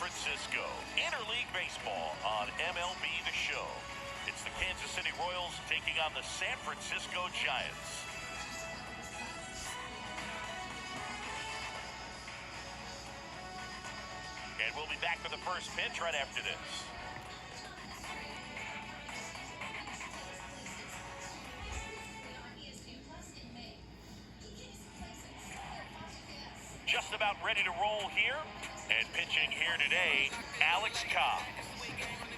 Francisco. Interleague Baseball on MLB The Show. It's the Kansas City Royals taking on the San Francisco Giants. And we'll be back for the first pitch right after this. Just about ready to roll here. And pitching here today, Alex Cobb.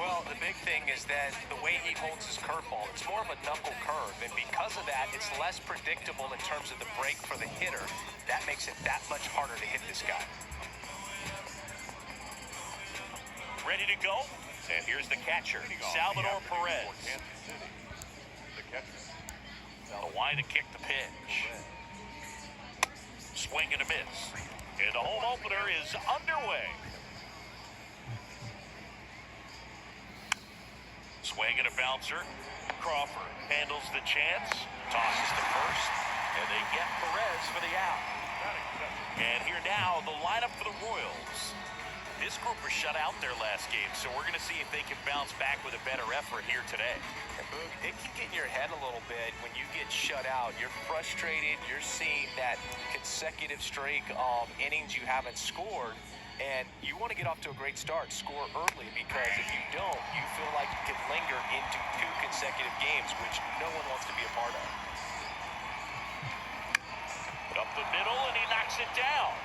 Well, the big thing is that the way he holds his curveball, it's more of a knuckle curve. And because of that, it's less predictable in terms of the break for the hitter. That makes it that much harder to hit this guy. Ready to go? And here's the catcher, Salvador Perez. The line to kick the pitch. Swing and a miss. And the home opener is underway. Swing and a bouncer. Crawford handles the chance. Tosses to first. And they get Perez for the out. And here now, the lineup for the Royals. This group was shut out their last game, so we're going to see if they can bounce back with a better effort here today. And Boog, it can get in your head a little bit when you get shut out. You're frustrated. You're seeing that consecutive streak of innings you haven't scored, and you want to get off to a great start, score early, because if you don't, you feel like you can linger into 2 consecutive games, which no one wants to be a part of. Up the middle, and he knocks it down.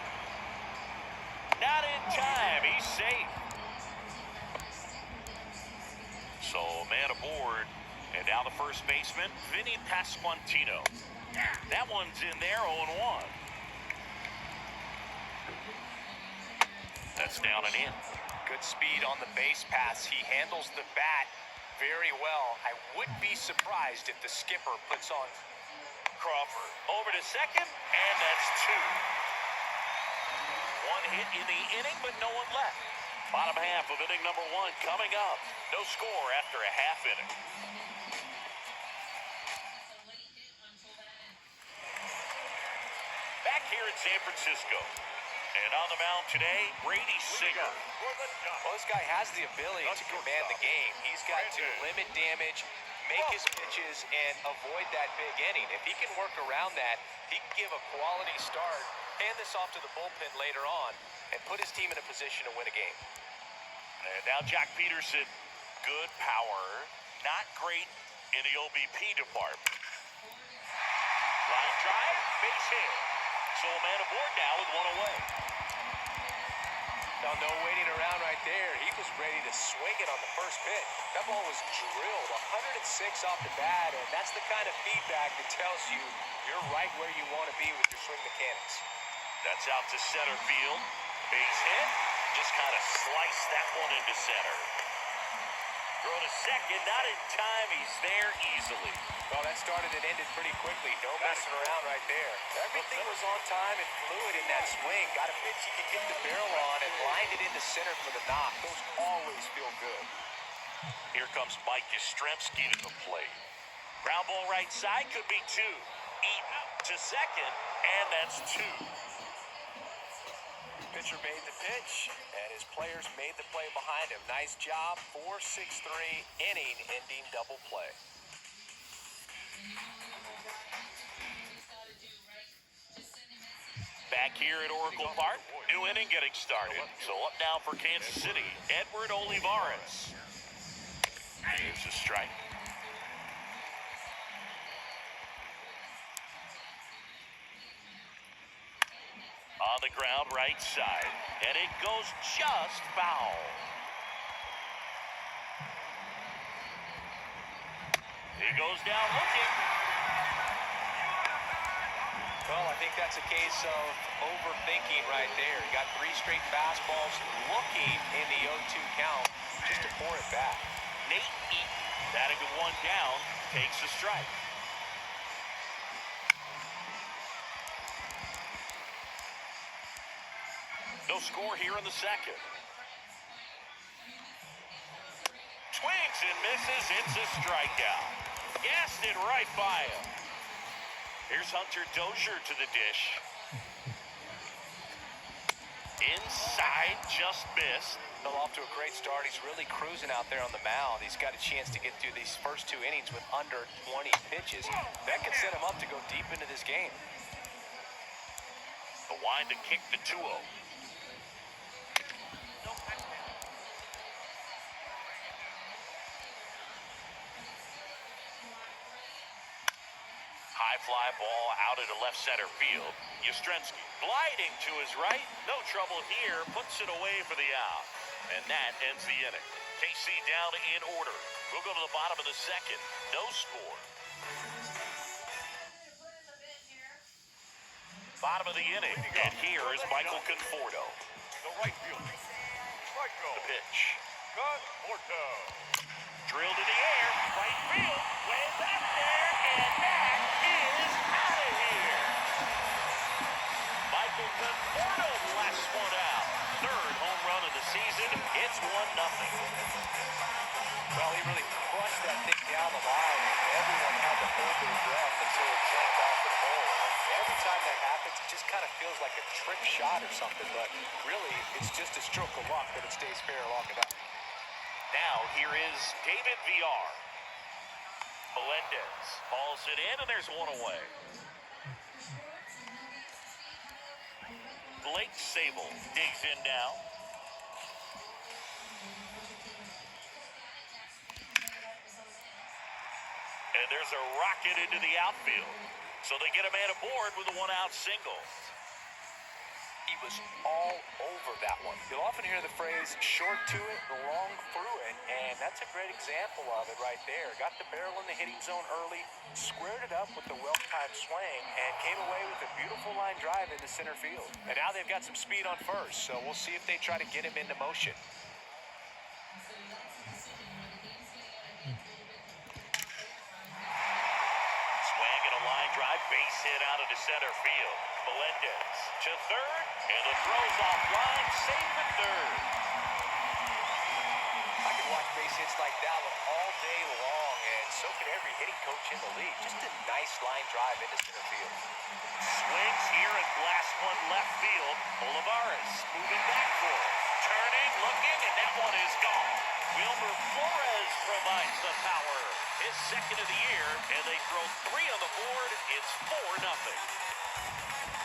Not in time. He's safe. So, man aboard. And now the first baseman, Vinny Pasquantino. That one's in there, 0-1. That's down and in. Good speed on the base pass. He handles the bat very well. I wouldn't be surprised if the skipper puts on Crawford over to second, and that's 2. One hit in the inning, but no one left. Bottom half of inning number 1 coming up. No score after a half inning. Back here in San Francisco. And on the mound today, Brady Singer. Well, this guy has the ability to command the game. He's got to limit damage, make his pitches, and avoid that big inning. If he can work around that, he can give a quality start, hand this off to the bullpen later on, and put his team in a position to win a game. And now Jack Peterson, good power, not great in the OBP department. Line drive, base hit. So a man aboard now with 1 away. Now, no waiting around right there. He was ready to swing it on the first pitch. That ball was drilled 106 off the bat, and that's the kind of feedback that tells you you're right where you want to be with your swing mechanics. That's out to center field. Base hit. Just kind of sliced that one into center. Throw to second, not in time. He's there easily. Well, that started and ended pretty quickly. No messing around right there. Everything was on time and fluid in that swing. Got a pitch he could get the barrel on and lined it into center for the knock. Those always feel good. Here comes Mike Yastrzemski to the plate. Ground ball right side, could be 2. Eaton to second, and that's 2. Pitcher made the pitch, and his players made the play behind him. Nice job, 4-6-3, inning-ending double play. Back here at Oracle Park, new inning getting started. So up now for Kansas City, Edward Olivares. Here's a strike. On the ground, right side, and it goes just foul. He goes down looking. Well, I think that's a case of overthinking right there. He got 3 straight fastballs looking in the 0-2 count just to pour it back. Nate Eaton, batting with 1 down, takes a strike. No score here in the second. Swings and misses. It's a strikeout. Gassed it right by him. Here's Hunter Dozier to the dish. Inside, just missed. Well, off to a great start. He's really cruising out there on the mound. He's got a chance to get through these first 2 innings with under 20 pitches. That could set him up to go deep into this game. The wind to kick the 2-0. High fly ball out into left center field. Yastrzemski gliding to his right. No trouble here. Puts it away for the out. And that ends the inning. KC down in order. We'll go to the bottom of the second. No score. Bottom of the inning. And here is Michael Conforto. The right field. Michael. The pitch. Conforto. Drilled in the air. Right field. Way back there. And that is out of here. Michael Conforto blasts one out. Third home run of the season. It's 1-0. Well, he really crushed that thing down the line. Everyone had to hold their breath until it jumped off the pole. Every time that happens, it just kind of feels like a trick shot or something. But really, it's just a stroke of luck that it stays fair long enough. Now, here is David Villar. Melendez hauls it in, and there's one away. Blake Sable digs in now. And there's a rocket into the outfield. So they get a man aboard with a one-out single. He was all over that one. You'll often hear the phrase, short to it, long through it, and that's a great example of it right there. Got the barrel in the hitting zone early, squared it up with the well-timed swing, and came away with a beautiful line drive into center field. And now they've got some speed on first, so we'll see if they try to get him into motion. Swing and a line drive, base hit out into center field. Melendez to third, and the throw's offline, safe at third. I could watch base hits like that one all day long, and so can every hitting coach in the league. Just a nice line drive into center field. Swings here and blasts one left field. Olivares moving back for it. Turning, looking, and that one is gone. Wilmer Flores provides the power. His second of the year, and they throw 3 on the board. It's 4-0.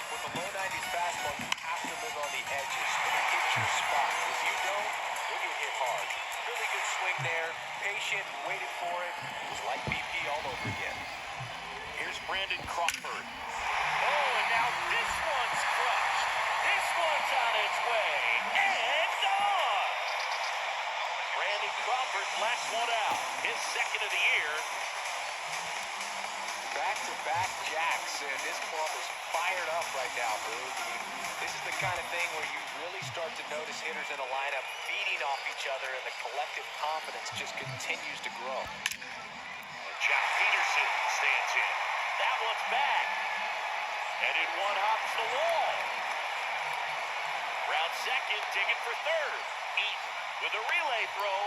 With a low 90s fastball, you have to live on the edges and hit your spot. If you don't, you'll get hit hard. Really good swing there. Patient, waited for it. It was like BP all over again. Here's Brandon Crawford. Oh, and now this one's crushed. This one's on its way. And gone. Brandon Crawford blasts one out. His second of the year. Back-to-back jacks, and this club is fired up right now, Boo. This is the kind of thing where you really start to notice hitters in a lineup feeding off each other, and the collective confidence just continues to grow. And Jack Peterson stands in. That one's back. And in one hops the wall. Round second, digging for third. Eaton with a relay throw.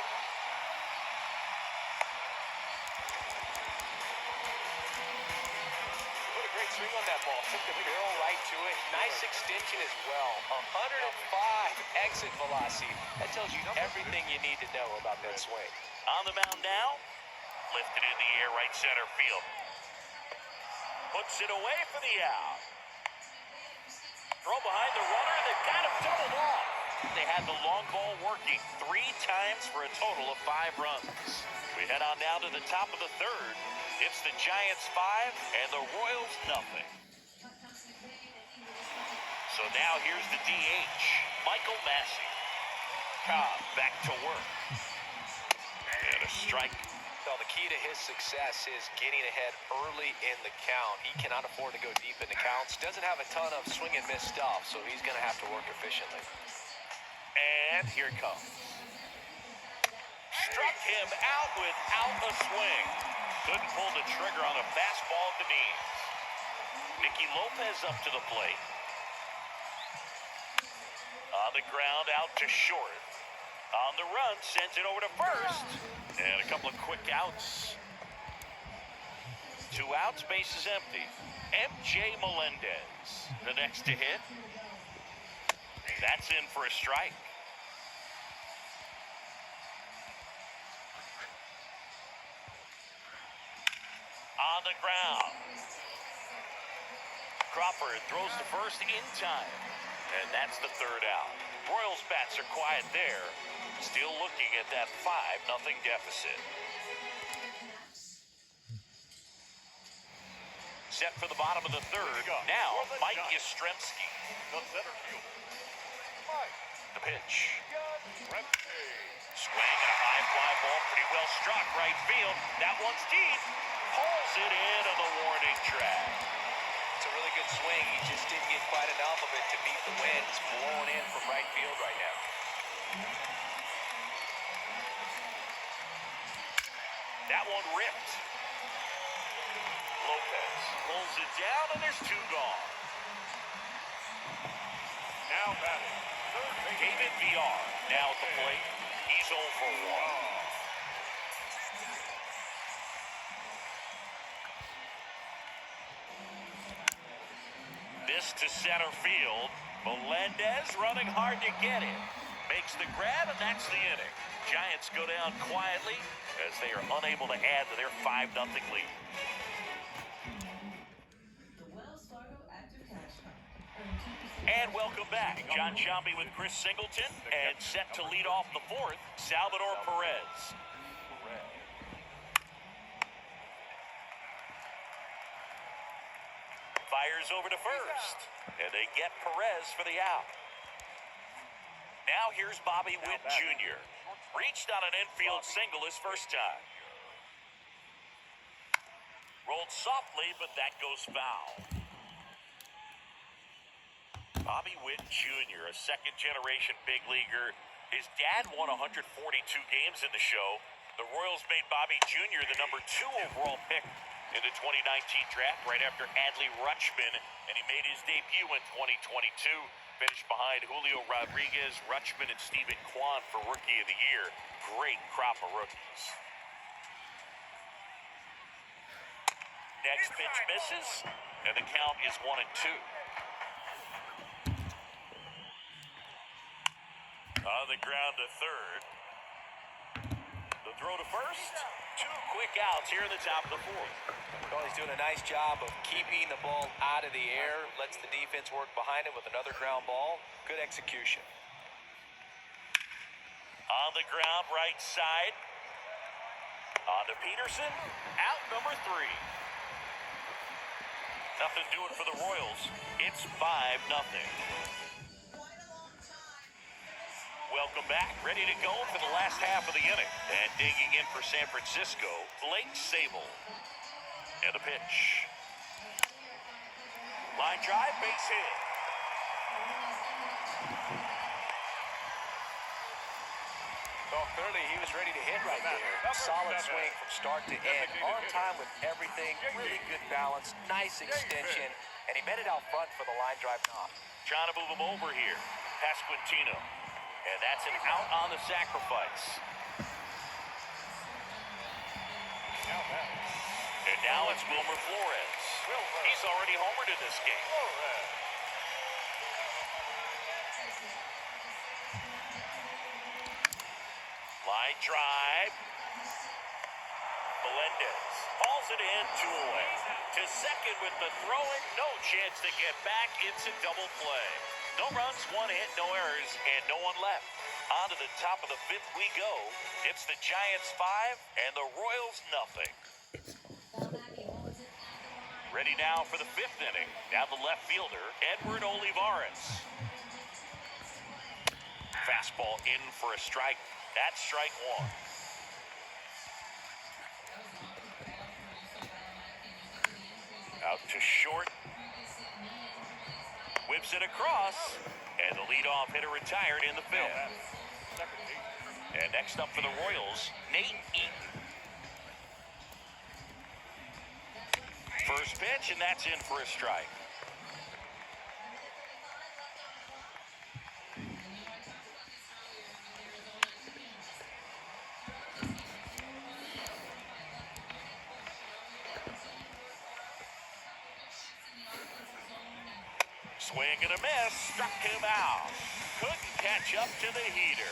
Great swing on that ball. Took the barrel right to it. Nice extension as well. 105 exit velocity. That tells you everything you need to know about that swing. On the mound now. Lifted in the air, right center field. Puts it away for the out. Throw behind the runner, and they've got him doubled off. They had the long ball working 3 times for a total of 5 runs. We head on now to the top of the third. It's the Giants 5 and the Royals nothing. So now here's the DH, Michael Massey. Cobb back to work. And a strike. Well, the key to his success is getting ahead early in the count. He cannot afford to go deep in the counts. Doesn't have a ton of swing and miss stuff, so he's going to have to work efficiently. And here it comes. Struck him out without a swing. Couldn't pull the trigger on a fastball at the knees. Nicky Lopez up to the plate. On the ground, out to short. On the run, sends it over to first. And a couple of quick outs. 2 outs, base is empty. MJ Melendez, the next to hit. That's in for a strike. On the ground. Crawford throws to first in time. And that's the third out. Royals bats are quiet there. Still looking at that 5-0 deficit. Set for the bottom of the third. Now, Mike Yastrzemski. The center field. Mike. The pitch. Yastrzemski. Swing and a high fly ball. Pretty well struck right field. That one's deep. Pulls it into the warning track. It's a really good swing. He just didn't get quite enough of it to beat the wind. It's blowing in from right field right now. That one ripped. Lopez pulls it down, and there's two gone. Now batting. Third base. David VR now at the plate. He's 0 for 1. This to center field. Melendez running hard to get it. Makes the grab, and that's the inning. Giants go down quietly as they are unable to add to their 5-0 lead. And welcome back. John Sciambi with Chris Singleton, and set to lead off the fourth, Salvador Perez. Fires over to first, and they get Perez for the out. Now here's Bobby Witt Jr. Reached on an infield single his first time. Rolled softly, but that goes foul. Bobby Witt Jr., a second-generation big leaguer. His dad won 142 games in the show. The Royals made Bobby Jr. the number 2 overall pick in the 2019 draft right after Adley Rutschman, and he made his debut in 2022. Finished behind Julio Rodriguez, Rutschman, and Steven Kwan for Rookie of the Year. Great crop of rookies. Next pitch misses, and the count is 1-2. On the ground to third. The throw to first. 2 quick outs here in the top of the fourth. Well, he's doing a nice job of keeping the ball out of the air. Lets the defense work behind him with another ground ball. Good execution. On the ground, right side. On to Peterson. Out number 3. Nothing doing for the Royals. It's 5-0. Welcome back. Ready to go for the last half of the inning. And digging in for San Francisco, Blake Sabol. And the pitch. Line drive, base hit. Well, clearly he was ready to hit right there. Solid swing from start to end. On time with everything. Really good balance. Nice extension. And he met it out front for the line drive knock. Trying to move him over here. Pasquantino. And that's an out on the sacrifice. And now it's Wilmer Flores. He's already homered in this game. Line drive. Melendez hauls it in, 2 away. To second with the throw in. No chance to get back. It's a double play. No runs, 1 hit, no errors, and no one left. On to the top of the 5th we go. It's the Giants 5 and the Royals nothing. Ready now for the 5th inning. Now the left fielder, Edward Olivares. Fastball in for a strike. That's strike 1. Out to short. Whips it across, and the leadoff hitter retired in the 5th. And next up for the Royals, Nate Eaton. First pitch, and that's in for a strike. Swing and a miss, struck him out. catch up to the heater.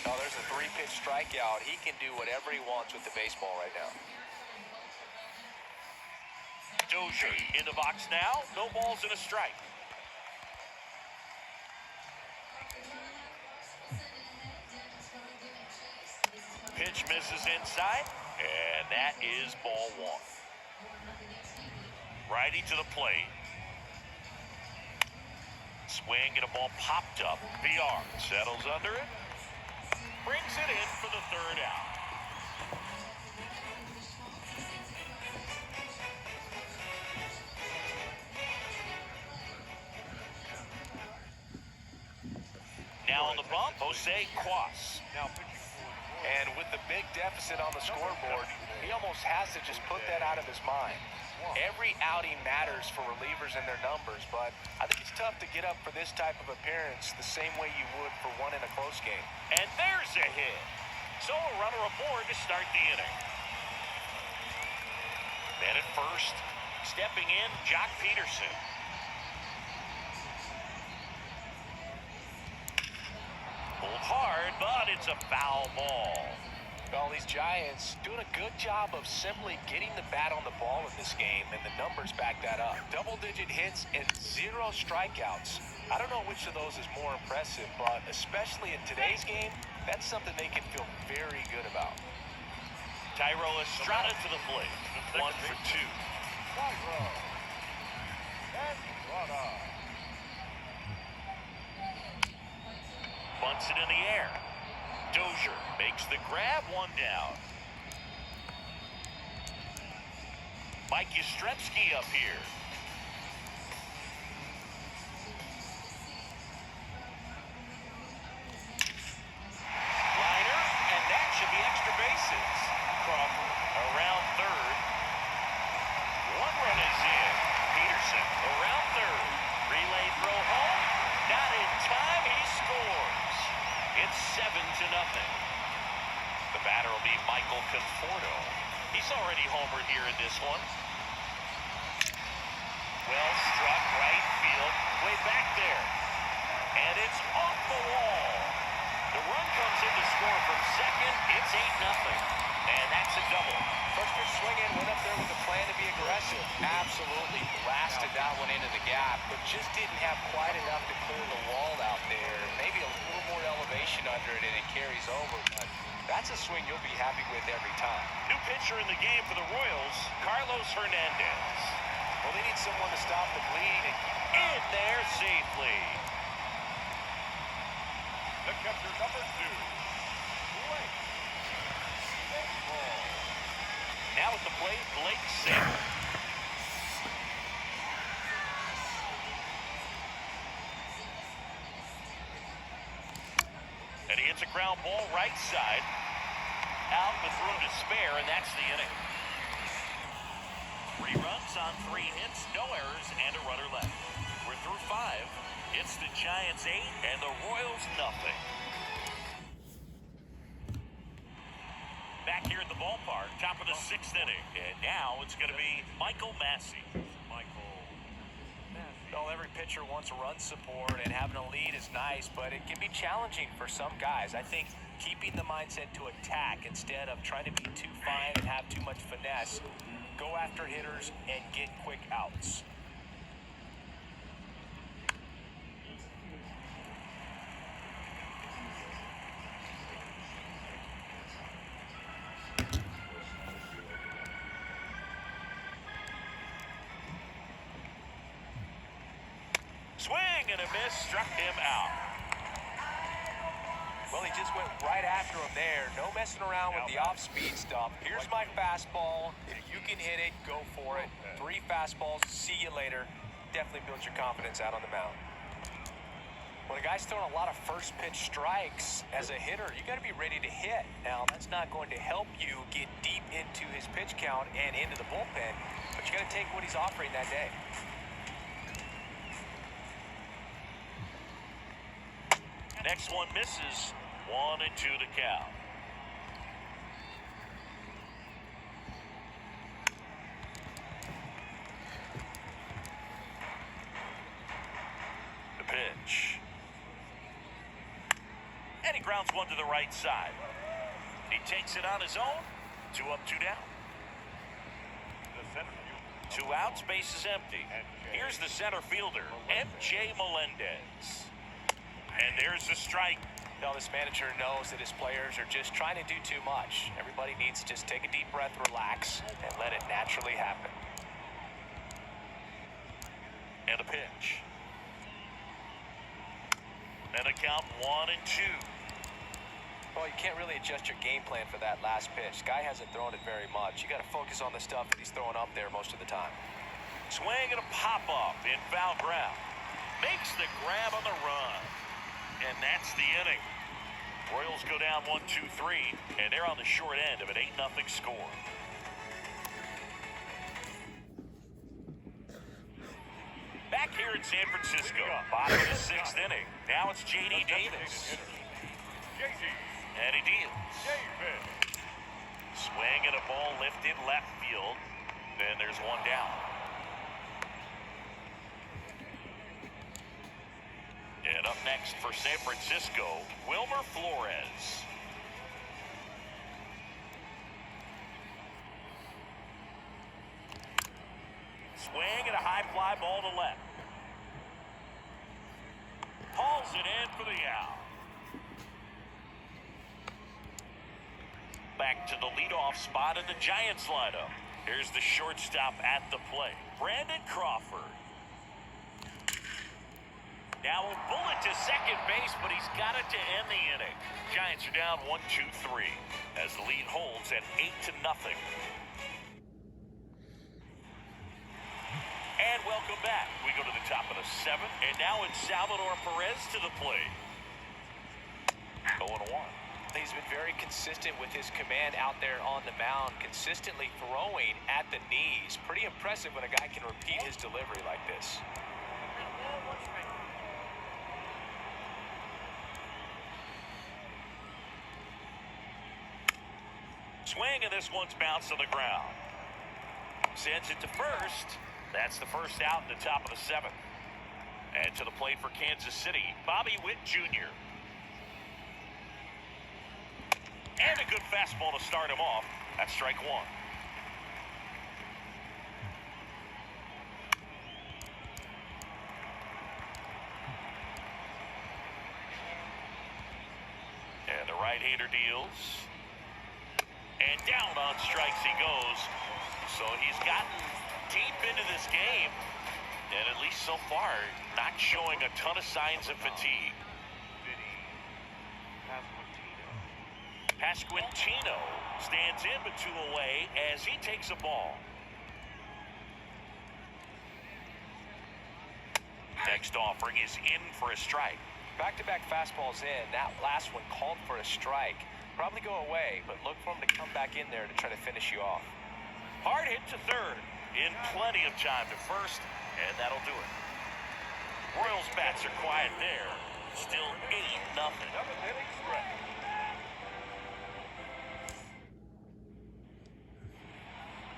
Oh, there's a 3-pitch strikeout. He can do whatever he wants with the baseball right now. Dozier in the box now. No balls and a strike. Pitch misses inside, and that is ball 1. Righty to the plate. Swing and a ball popped up. VR settles under it. Brings it in for the 3rd out. Now on the bump, Jose Quas. Now pitching for the Royals. And with the big deficit on the scoreboard, he almost has to just put that out of his mind. Every outing matters for relievers and their numbers, but I think it's tough to get up for this type of appearance the same way you would for one in a close game. And there's a hit. So a runner aboard to start the inning. Men at first, stepping in, Jock Peterson. Pulled hard, but it's a foul ball. Well, these Giants doing a good job of simply getting the bat on the ball in this game, and the numbers back that up. Double-digit hits and 0 strikeouts. I don't know which of those is more impressive, but especially in today's game, that's something they can feel very good about. Thairo Estrada to the plate. 1 for 2. Thairo Estrada. Bunts it in the air. Dozier makes the grab, 1 down. Mike Yastrzemski up here. Liner, and that should be extra bases. Crawford around 3rd. 1 run is in. Peterson around 3rd. Relay throw home. Not in time. He scores. It's 7-0. The batter will be Michael Conforto. He's already homered here in this one. Well struck right field, way back there. And it's off the wall. The run comes in to score from second. It's 8-0. And that's a double. First pitch swing in, went up there with a plan to be aggressive. Absolutely blasted that one into the gap, but just didn't have quite enough to clear the wall out there. Maybe a little more elevation under it and it carries over, but that's a swing you'll be happy with every time. New pitcher in the game for the Royals, Carlos Hernandez. Well, they need someone to stop the bleed. In there safely. The catcher, number 2. Blake. Baseball. Now at the plate, Blake Snell. And he hits a ground ball right side. Out with room to spare, and that's the inning. 3 runs on 3 hits, no errors, and a runner left. We're through 5. It's the Giants 8 and the Royals nothing. Back here at the ballpark, top of the 6th inning. And now it's going to be Michael Massey. Well, every pitcher wants run support, and having a lead is nice, but it can be challenging for some guys. I think keeping the mindset to attack instead of trying to be too fine and have too much finesse, go after hitters and get quick outs. Swing and a miss, struck him out. Well, he just went right after him there. No messing around with the off-speed stuff. Here's my fastball. If you can hit it, go for it. 3 fastballs, see you later. Definitely builds your confidence out on the mound. When a guy's throwing a lot of first pitch strikes as a hitter, you got to be ready to hit. Now, that's not going to help you get deep into his pitch count and into the bullpen, but you got to take what he's offering that day. Next one misses. 1-2 to count. The pitch. Grounds one to the right side. He takes it on his own. 2 up, 2 down. The center fielder. 2 outs, base is empty. Here's the center fielder, M.J. Melendez. And there's the strike. Now, this manager knows that his players are just trying to do too much. Everybody needs to just take a deep breath, relax, and let it naturally happen. And a pitch. And a count 1-2. Well, you can't really adjust your game plan for that last pitch. Guy hasn't thrown it very much. You got to focus on the stuff that he's throwing up there most of the time. Swing and a pop-up in foul ground. Makes the grab on the run. And that's the inning. Royals go down 1-2-3, and they're on the short end of an 8-0 score. Back here in San Francisco, bottom of the 6th inning. Now it's J.D. Davis. J.D. And he deals. Davis. Swing and a ball lifted left field. Then there's 1 down. And up next for San Francisco, Wilmer Flores. Swing and a high fly ball to left. Hauls it in for the out. Back to the leadoff spot in the Giants lineup. Here's the shortstop at the plate, Brandon Crawford. Now a bullet to second base, but he's got it to end the inning. Giants are down 1-2-3 as the lead holds at 8-0. And welcome back. We go to the top of the 7th, and now it's Salvador Perez to the plate. 0-1. He's been very consistent with his command out there on the mound, consistently throwing at the knees. Pretty impressive when a guy can repeat his delivery like this. Swing, and this one's bounced on the ground. Sends it to first. That's the first out in the top of the 7th. And to the plate for Kansas City, Bobby Witt Jr. And a good fastball to start him off. That's strike 1. And the right-hander deals. And down on strikes he goes. So he's gotten deep into this game. And at least so far, not showing a ton of signs of fatigue. Pasquantino stands in but 2 away as he takes a ball. Next offering is in for a strike. Back-to-back fastballs in. That last one called for a strike. Probably go away, but look for him to come back in there to try to finish you off. Hard hit to third. In plenty of time to first, and that'll do it. Royals bats are quiet there. Still 8-0. 7th inning stretch.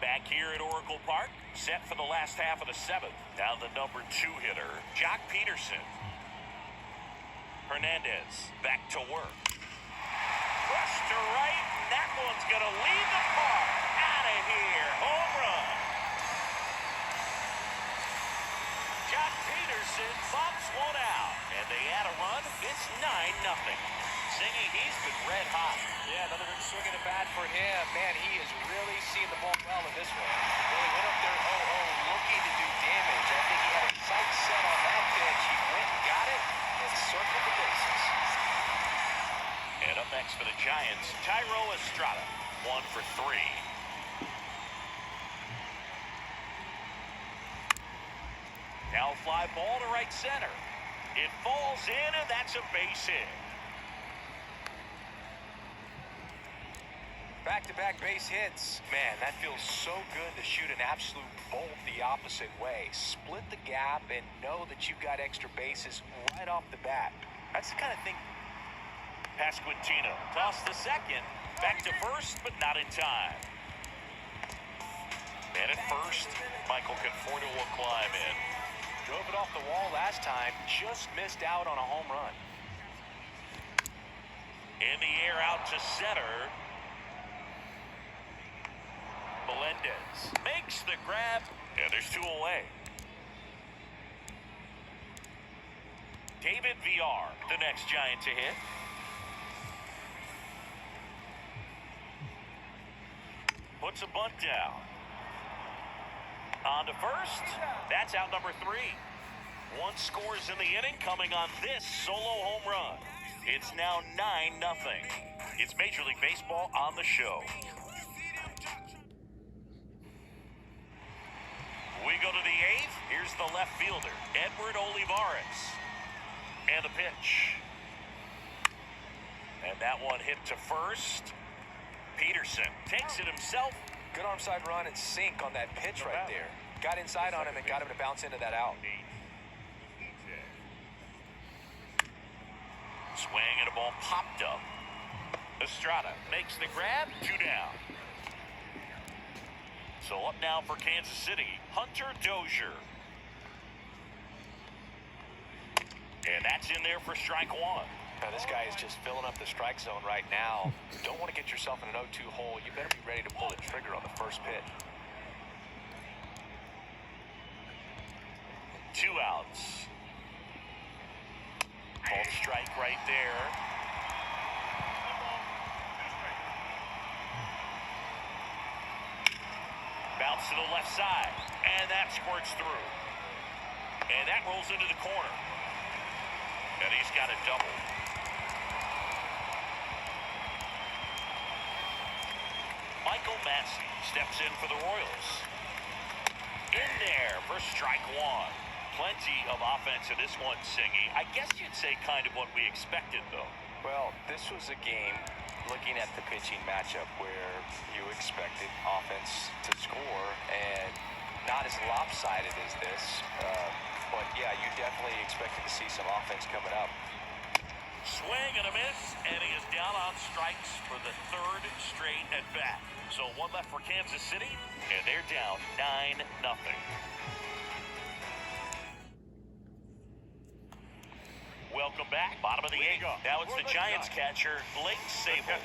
Back here at Oracle Park, set for the last half of the 7th. Now the number 2 hitter, Jock Peterson. Hernandez back to work. Rush to right, and that one's going to leave the park. Out of here, home run. Jock Peterson bumps one out, and they add a run. It's 9-0. Singy, he's been red hot. Yeah, another big swing and a bat for him. Man, he is really seeing the ball well in this one. Really went up there 0-0 looking to do damage. I think he had a sight set on that pitch. He went and got it and circled the bases. And up next for the Giants, Tyro Estrada, 1 for 3. Now fly ball to right center. It falls in, and that's a base hit. Back-to-back base hits. Man, that feels so good to shoot an absolute bolt the opposite way. Split the gap and know that you've got extra bases right off the bat. That's the kind of thing. Pasquantino toss to second. Back to first, but not in time. And at first, Michael Conforto will climb in. Drove it off the wall last time. Just missed out on a home run. In the air out to center. Melendez makes the grab, and there's 2 away. David VR, the next Giant to hit. Puts a bunt down. On to first. That's out number 3. 1 scores in the inning coming on this solo home run. It's now 9-0. It's Major League Baseball on the show. We go to the 8th. Here's the left fielder, Edward Olivares. And the pitch. And that one hit to first. Peterson takes it himself. Good arm side run and sink on that pitch right there. Got inside on him and got him to bounce into that out. Swing and a ball popped up. Estrada makes the grab, 2 down. So up now for Kansas City, Hunter Dozier. And that's in there for strike 1. Now this guy is just filling up the strike zone right now. Don't want to get yourself in an 0-2 hole. You better be ready to pull the trigger on the first pitch. 2 outs. Called strike right there. Bounce to the left side, and that squirts through. And that rolls into the corner. And he's got a double. Michael Massey steps in for the Royals. In there for strike 1. Plenty of offense in this one, Singy. I guess you'd say kind of what we expected, though. Well, this was a game, looking at the pitching matchup, where you expected offense to score, and not as lopsided as this. But, yeah, you definitely expected to see some offense coming up. Swing and a miss, and he is down on strikes for the 3rd straight at bat. So 1 left for Kansas City, and they're down 9-0. Welcome back. Bottom of the 8th. Now it's the Giants catcher, Blake Sable.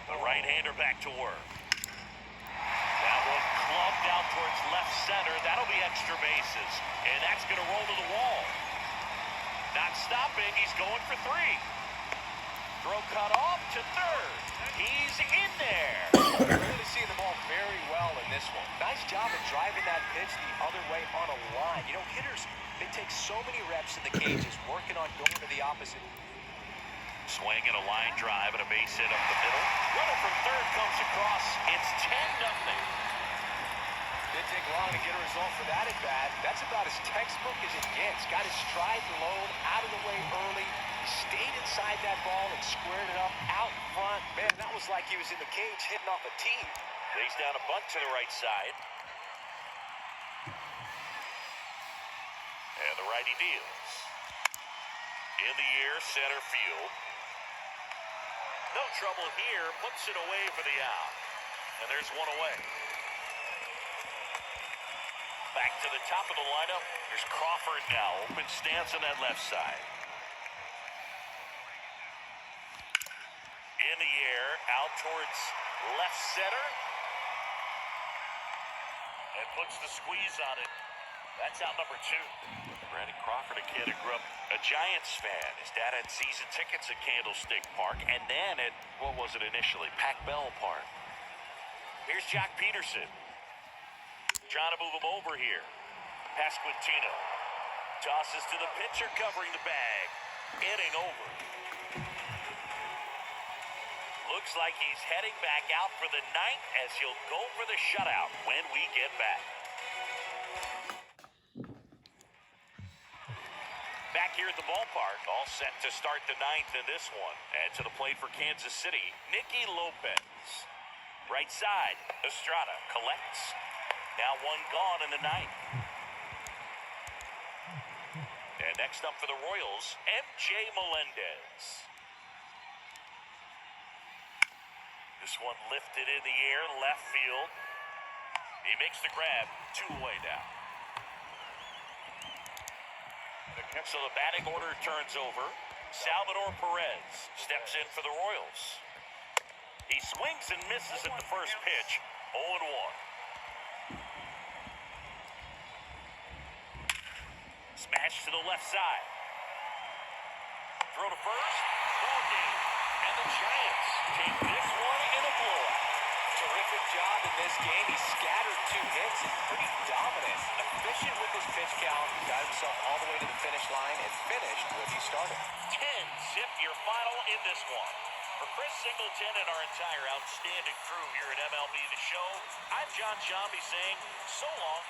The right-hander back to work. That one clubbed out towards left center. That'll be extra bases. And that's going to roll to the wall. Not stopping. He's going for 3. Throw cut off to 3rd. He's in there. Really seeing the ball very well in this one. Nice job of driving that pitch the other way on a line. You know, hitters, they take so many reps in the cages working on going to the opposite. Swing and a line drive and a base hit up the middle. Runner from 3rd comes across. It's 10-0. Didn't take long to get a result for that at bat. That's about as textbook as it gets. Got his stride low, out of the way early. He stayed inside that ball and squared it up out front. Man, that was like he was in the cage hitting off a tee. Lays down a bunt to the right side. And the righty deals. In the air, center field. No trouble here. Puts it away for the out. And there's 1 away. Back to the top of the lineup. There's Crawford now. Open stance on that left side. In the air, out towards left center. And puts the squeeze on it. That's out number 2. Brandon Crawford, a kid who grew up a Giants fan. His dad had season tickets at Candlestick Park, and then at, what was it initially, Pac-Bell Park. Here's Jack Peterson. Trying to move him over here. Pasquantino. Tosses to the pitcher, covering the bag. Inning over. Looks like he's heading back out for the 9th as he'll go for the shutout when we get back. Back here at the ballpark, all set to start the 9th in this one. And to the plate for Kansas City, Nicky Lopez. Right side, Estrada collects. Now 1 gone in the 9th. And next up for the Royals, MJ Melendez. This one lifted in the air, left field. He makes the grab, 2 away now. So the batting order turns over. Salvador Perez steps in for the Royals. He swings and misses at the first pitch. 0-1. Smash to the left side. Throw to first. Ball game. And the Giants take this one in a blowout. Terrific job in this game. He scattered 2 hits and pretty dominant. Efficient with his pitch count. Got himself all the way to the finish line and finished what he started. 10-zip your final in this one. For Chris Singleton and our entire outstanding crew here at MLB The Show, I'm John Shambi saying so long